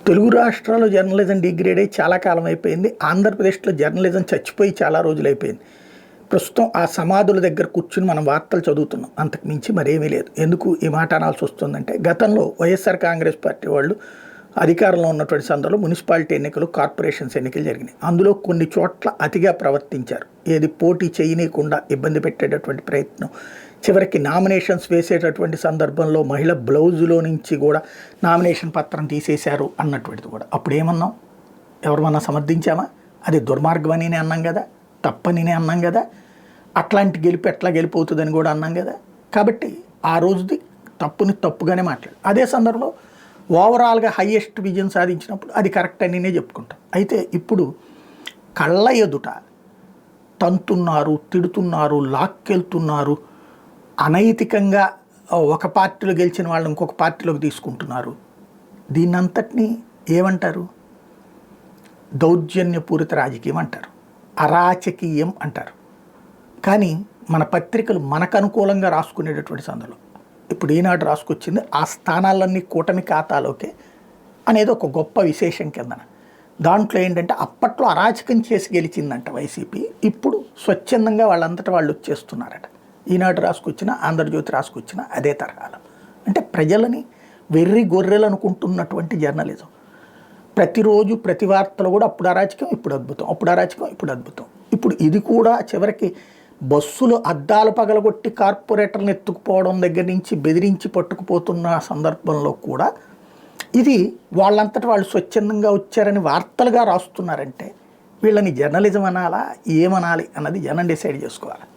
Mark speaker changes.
Speaker 1: తెలుగు రాష్ట్రాల్లో journalism degrade అయ్యి చాలా కాలం అయిపోయింది. ఆంధ్రప్రదేశ్లో జర్నలిజం చచ్చిపోయి చాలా రోజులైపోయింది. ప్రస్తుతం ఆ సమాధుల దగ్గర కూర్చుని మనం వార్తలు చదువుతున్నాం. అంతకు మించి మరేమీ లేదు. ఎందుకు ఈ మాట అనాల్సి వస్తుందంటే, గతంలో వైఎస్ఆర్ కాంగ్రెస్ పార్టీ వాళ్ళు అధికారంలో ఉన్నటువంటి సందర్భంలో మున్సిపాలిటీ ఎన్నికలు, కార్పొరేషన్స్ ఎన్నికలు జరిగినాయి. అందులో కొన్ని చోట్ల అతిగా ప్రవర్తించారు. ఏది పోటీ చేయనీయకుండా ఇబ్బంది పెట్టేటటువంటి ప్రయత్నం. చివరికి నామినేషన్స్ వేసేటటువంటి సందర్భంలో మహిళ బ్లౌజులో నుంచి కూడా నామినేషన్ పత్రం తీసేశారు అన్నటువంటిది కూడా. అప్పుడు ఏమన్నాం? ఎవరమన్నా సమర్థించామా? అది దుర్మార్గం అని అన్నాం కదా, తప్పని అన్నాం కదా, అట్లాంటి గెలుపు ఎట్లా గెలిపోతుందని కూడా అన్నాం కదా. కాబట్టి ఆ రోజుది తప్పుని తప్పుగానే మాట్లాడు. అదే సందర్భంలో ఓవరాల్గా హయ్యెస్ట్ విజయం సాధించినప్పుడు అది కరెక్ట్ అని చెప్పుకుంటాం. అయితే ఇప్పుడు కళ్ళ ఎదుట తంతున్నారు, తిడుతున్నారు, లాక్కెళ్తున్నారు, అనైతికంగా ఒక పార్టీలో గెలిచిన వాళ్ళని ఇంకొక పార్టీలోకి తీసుకుంటున్నారు. దీన్నంతటినీ ఏమంటారు? దౌర్జన్యపూరిత రాజకీయం అంటారు, అరాచకీయం అంటారు. కానీ మన పత్రికలు మనకు అనుకూలంగా రాసుకునేటటువంటి సందర్భంలో ఇప్పుడు ఈనాడు రాసుకొచ్చింది ఆ స్థానాలన్నీ కూటమి ఖాతాలోకే అనేది ఒక గొప్ప విశేషం కిందన. దాంట్లో ఏంటంటే అప్పట్లో అరాచకం చేసి గెలిచిందంట వైసీపీ, ఇప్పుడు స్వచ్ఛందంగా వాళ్ళంతటా వాళ్ళు వచ్చేస్తున్నారట. ఈనాడు రాసుకొచ్చిన, ఆంధ్రజ్యోతి రాసుకొచ్చిన అదే తరహాలో. అంటే ప్రజలని వెర్రి గొర్రెలు అనుకుంటున్నటువంటి జర్నలిజం. ప్రతిరోజు ప్రతి వార్తలు కూడా అప్పుడు అరాచకం, ఇప్పుడు అద్భుతం, అప్పుడు అరాచకం, ఇప్పుడు అద్భుతం. ఇప్పుడు ఇది కూడా చివరికి బస్సులు అద్దాలు పగలగొట్టి కార్పొరేటర్ని ఎత్తుకుపోవడం దగ్గర నుంచి బెదిరించి పట్టుకుపోతున్న సందర్భంలో కూడా ఇది వాళ్ళంతటా వాళ్ళు స్వచ్ఛందంగా వచ్చారని వార్తలుగా రాస్తున్నారంటే వీళ్ళని జర్నలిజం అనాలా, ఏమనాలి అన్నది జనం డిసైడ్ చేసుకోవాలి.